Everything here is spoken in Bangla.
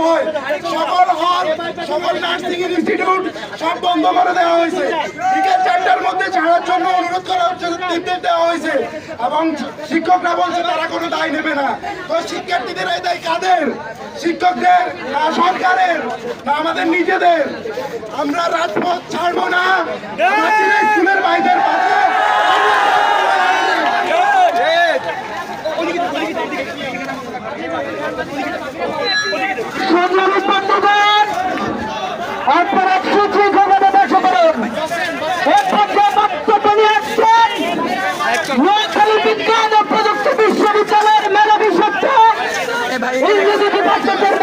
ভয়, সকল হল, সকল নার্সিং ইনস্টিটিউট সব বন্ধ করে দেওয়া হয়েছে। বিকেল 4টার মধ্যে ছাড়ার জন্য অনুরোধ করা হচ্ছে, নির্দেশ দেওয়া হয়েছে এবং শিক্ষকরা বলছে তারা কোনো দায় নেবে না। তো শিক্ষার্থীদের এই দায় কাদের? শিক্ষকদের না সরকারের না আমাদের নিজেদের? আমরা রাজপথ ছাড়বো না। স্কুলের বাইরের আপনারা সুচিভাবে বসে পড়ুন। নোয়াখালী বিজ্ঞান ও প্রযুক্তি বিশ্ববিদ্যালয়ের মেধাবী ছাত্র ইংরেজি ডিপার্টমেন্টের